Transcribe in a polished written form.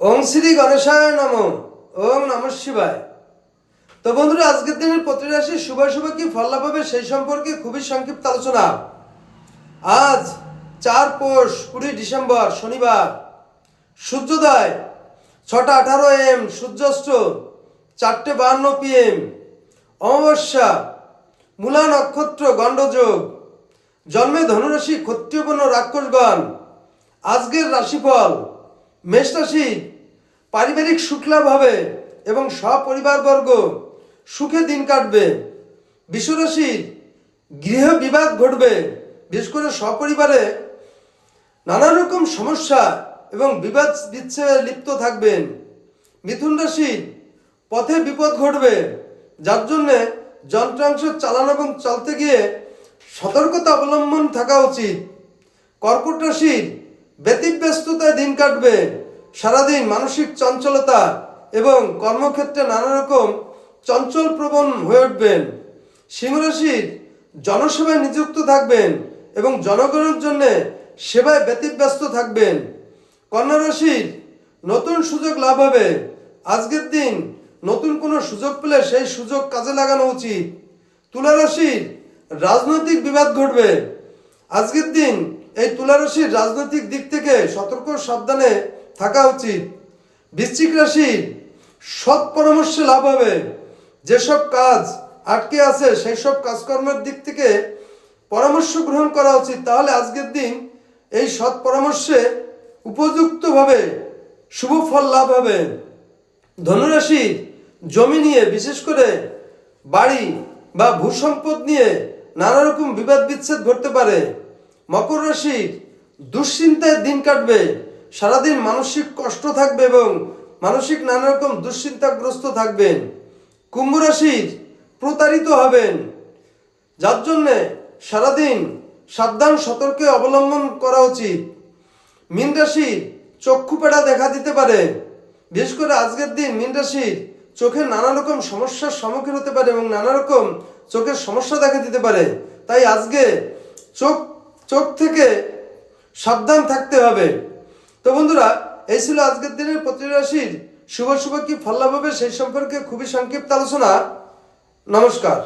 ওং শ্রী গণেশায় নমঃ। ওং নমঃ শিবায়। তো বন্ধুরা, আজকের দিনের প্রতিটি রাশির শুভ শুভ কি ফল লাভ হবে সেই সম্পর্কে খুবই সংক্ষিপ্ত আলোচনা। আজ 4 পৌষ 20 ডিসেম্বর শনিবার, সূর্যোদয় 6:18 AM, সূর্যাস্ত 4:52 PM, অমাবস্যা, মূলা নক্ষত্র, গণ্ডযোগ, জন্মে ধনুরাশি, ক্ষত্রিয় বর্ণ, রাক্ষসগণ। আজকের রাশিফল: মেষ রাশি, পারিবারিক সুখ লাভ হবে এবং সপরিবারবর্গ সুখে দিন কাটবে। বৃষ রাশি, গৃহ বিবাদ ঘটবে, বিশেষ করে সপরিবারে নানা রকম সমস্যা এবং বিবাদ বিচ্ছেদে লিপ্ত থাকবেন। মিথুন রাশি, পথে বিপদ ঘটবে, যার জন্যে যন্ত্রাংশ চালানো এবং চলতে গিয়ে সতর্কতা অবলম্বন থাকা উচিত। কর্কট রাশির, ব্যতিব্যস্ততায় দিন কাটবে, সারাদিন মানসিক চঞ্চলতা এবং কর্মক্ষেত্রে নানা রকম চঞ্চল প্রবণ হয়ে উঠবেন। সিংহ রাশির, জনসেবায় নিযুক্ত থাকবেন এবং জনগণের জন্য সেবায় ব্যতিব্যস্ত থাকবেন। কন্যা রাশির, নতুন সুযোগ লাভ হবে। আজকের দিন নতুন কোনো সুযোগ পেলে সেই সুযোগ কাজে লাগানো উচিত। তুলা রাশির, রাজনৈতিক বিবাদ ঘটবে। আজকের দিন এই তুলা রাশির রাজনৈতিক দিক থেকে সতর্ক সাবধানে থাকা উচিত। বৃশ্চিক রাশির, সৎ পরামর্শে লাভ হবে। যেসব কাজ আটকে আছে সেই সব কাজকর্মের দিক থেকে পরামর্শ গ্রহণ করা উচিত, তাহলে আজকের দিন এই সৎ পরামর্শে উপযুক্তভাবে শুভ ফল লাভ হবে। ধনুরাশি, জমি নিয়ে, বিশেষ করে বাড়ি বা ভূসম্পদ নিয়ে নানা রকম বিবাদ বিচ্ছেদ ঘটতে পারে। মকর রাশি, দুশ্চিন্তায় দিন কাটবে, সারাদিন মানসিক কষ্ট থাকবে এবং মানসিক নানা রকম দুশ্চিন্তাগ্রস্ত থাকবেন। কুম্ভ রাশির, প্রতারিত হবেন, যার জন্যে সারাদিন সাবধান সতর্কে অবলম্বন করা উচিত। মীন রাশির, চক্ষুপেড়া দেখা দিতে পারে, বিশেষ করে আজকের দিন মীন রাশির চোখে নানা রকম সমস্যার সম্মুখীন হতে পারে এবং নানা রকম চোখের সমস্যা দেখা দিতে পারে। তাই আজকে চোখ থেকে সাবধান থাকতে হবে। তো বন্ধুরা, এই ছিল আজকের দিনের প্রতিটি রাশির শুভ শুভ কি ফল লাভ হবে সেই সম্পর্কে খুবই সংক্ষিপ্ত আলোচনা। নমস্কার।